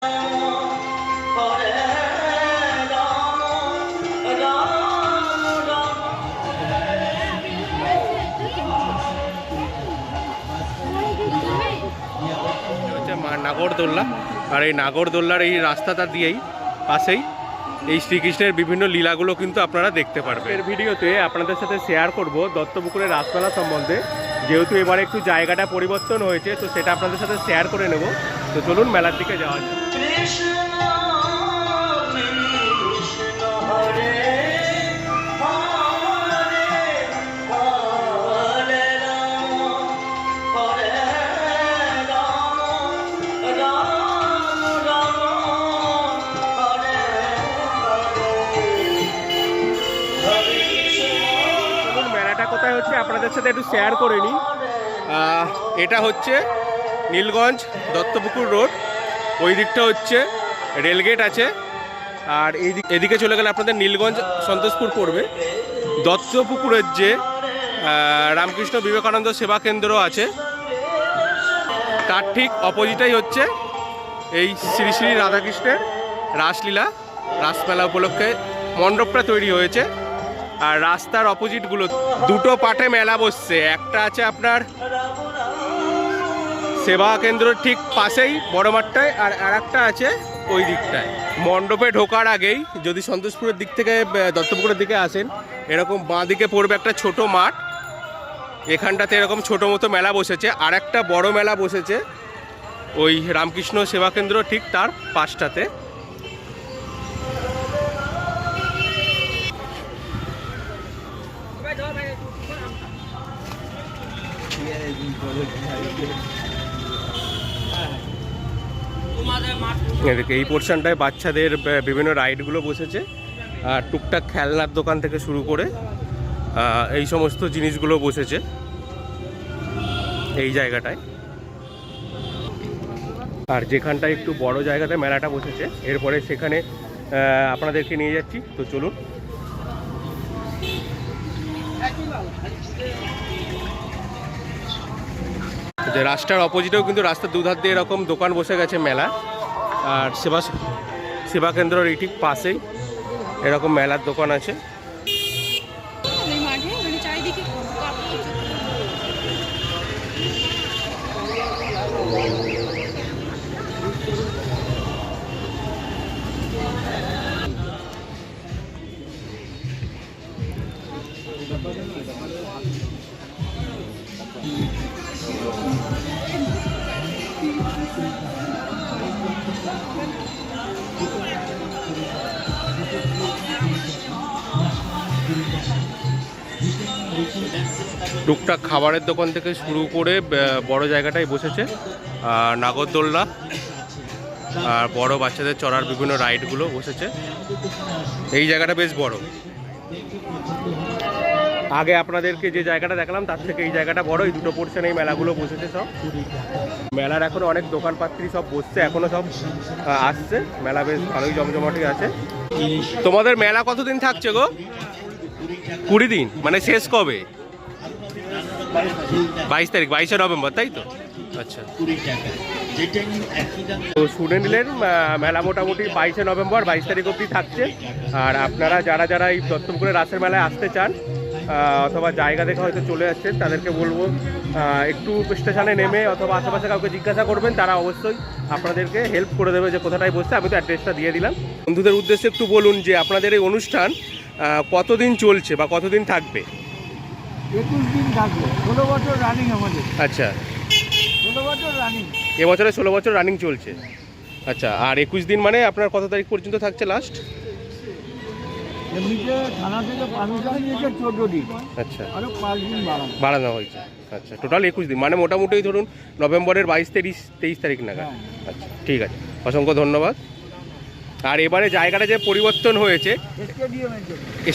নাগরদোল্লা, আর এই নাগরদোল্লার এই রাস্তাটা দিয়েই পাশেই এই শ্রীকৃষ্ণের বিভিন্ন লীলাগুলো কিন্তু আপনারা দেখতে পারবেন। এর ভিডিওতে আপনাদের সাথে শেয়ার করব দত্তপুকুরের রাসমেলা সম্বন্ধে, যেহেতু এবারে একটু জায়গাটা পরিবর্তন হয়েছে, তো সেটা আপনাদের সাথে শেয়ার করে নেব। তো চলুন মেলার দিকে যাওয়া যায়। কোথায় হচ্ছে আপনাদের সাথে একটু শেয়ার করে নিই। এটা হচ্ছে নীলগঞ্জ দত্তপুকুর রোড, ওই দিকটা হচ্ছে রেলগেট আছে, আর এদিকে চলে গেলে আপনাদের নীলগঞ্জ সন্তোষপুর পড়বে। দত্তপুকুরের যে রামকৃষ্ণ বিবেকানন্দ সেবা কেন্দ্র আছে, তার ঠিক অপোজিটাই হচ্ছে এই শ্রী শ্রী রাধাকৃষ্ণের রাসলীলা রাসমেলা উপলক্ষে মণ্ডপটা তৈরি হয়েছে। আর রাস্তার অপোজিটগুলো দুটো পার্টে মেলা বসছে, একটা আছে আপনার সেবা কেন্দ্রের ঠিক পাশেই বড় মাঠটায়, আর আরেকটা আছে ওই দিকটায়। মণ্ডপে ঢোকার আগেই যদি সন্তোষপুরের দিক থেকে দত্তপুকুরের দিকে আসেন, এরকম বাঁ দিকে পড়বে একটা ছোট মাঠ, এখানটাতে এরকম ছোটো মতো মেলা বসেছে। আর একটা বড় মেলা বসেছে ওই রামকৃষ্ণ সেবা কেন্দ্র ঠিক তার পাশটাতে। এই পোর্শনটায় বাচ্চাদের বিভিন্ন রাইডগুলো বসেছে, আর টুকটাক খেলনার দোকান থেকে শুরু করে এই সমস্ত জিনিসগুলো বসেছে এই জায়গাটায়। আর যেখানটায় একটু বড় জায়গাতে মেলাটা বসেছে, এরপরে সেখানে আপনাদেরকে নিয়ে যাচ্ছি। তো চলুন। যে রাস্তার অপোজিটেও কিন্তু রাস্তার দুধার দিয়ে এরকম দোকান বসে গেছে মেলা, আর সেবা কেন্দ্রের এই ঠিক পাশেই এরকম মেলার দোকান আছে। টুকটাক খাবারের দোকান থেকে শুরু করে বড় জায়গাটাই বসেছে, আর নাগরদোল্লা আর বড় বাচ্চাদের চড়ার বিভিন্ন রাইডগুলো বসেছে। এই জায়গাটা বেশ বড়। আগে আপনাদেরকে যে জায়গাটা দেখালাম তার থেকে এই জায়গাটা বড়। এই দুটো পোর্শনে এই মেলাগুলো বসেছে সব। মেলার এখনো অনেক দোকানপাত্রী সব বসছে, এখনো সব আসছে। মেলা বেশ ভালোই জমজমাটি আছে। তোমাদের মেলা কতদিন থাকছে গো? 20 দিন। মানে শেষ কবে? 22 তারিখ, 22শে নভেম্বর, তাই তো? আচ্ছা, তো শুনে নিলেন মেলা মোটামুটি 22শে নভেম্বর 22 তারিখ অবধি থাকছে। আর আপনারা যারা যারা এই দত্তপুকুরের রাসের মেলায় আসতে চান অথবা জায়গা দেখে হয়তো চলে আসছেন, তাদেরকে বলবো একটু স্টেশনে নেমে অথবা আশেপাশে কাউকে জিজ্ঞাসা করবেন, তারা অবশ্যই আপনাদেরকে হেল্প করে দেবে যে কোথাটায় বসছে। আমি তো অ্যাড্রেসটা দিয়ে দিলাম। বন্ধুদের উদ্দেশ্যে একটু বলুন যে আপনাদের এই অনুষ্ঠান কতদিন চলছে বা কতদিন থাকবে? 21 দিন থাকবে, 16 বছর রানিং আমাদের। আচ্ছা, 16 বছর রানিং। এবছরে 16 বছর রানিং চলছে। আচ্ছা, আর 21 দিন মানে আপনার কত তারিখ পর্যন্ত থাকছে লাস্ট? এমনিতে থানা থেকে পারমিশন নিয়েছে 14 দিন। আচ্ছা, আরও 5 দিন বাড়ানো হয়েছে। আচ্ছা, টোটাল 21 দিন, মানে মোটামুটি ধরুন নভেম্বরের 22-23 তারিখ নাগাদ। আচ্ছা, ঠিক আছে, অসংখ্য ধন্যবাদ। আর এবারে জায়গাটা যে পরিবর্তন হয়েছে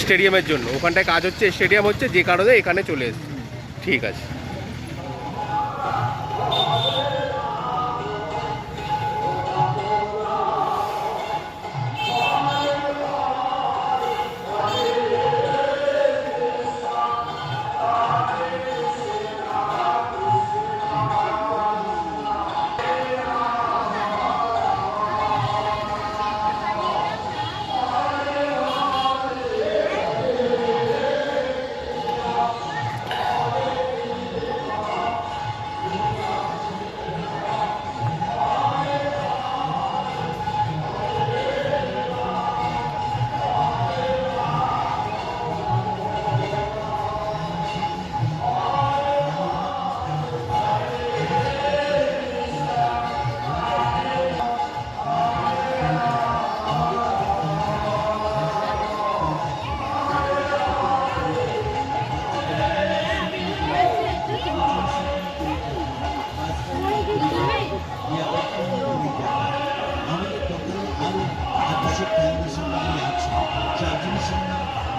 স্টেডিয়ামের জন্য, ওখানটায় কাজ হচ্ছে, স্টেডিয়াম হচ্ছে, যে কারণে এখানে চলে এসেছে। ঠিক আছে।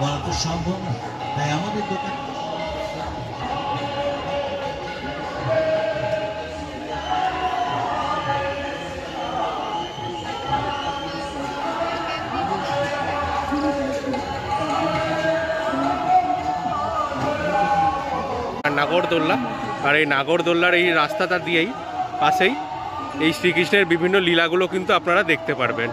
বলা তো সম্ভব না, তাই আমাদের দোকান নাগরদোল্লা। আর এই নাগরদোল্লার এই রাস্তাটা দিয়েই পাশেই এই শ্রীকৃষ্ণের বিভিন্ন লীলাগুলো কিন্তু আপনারা দেখতে পারবেন।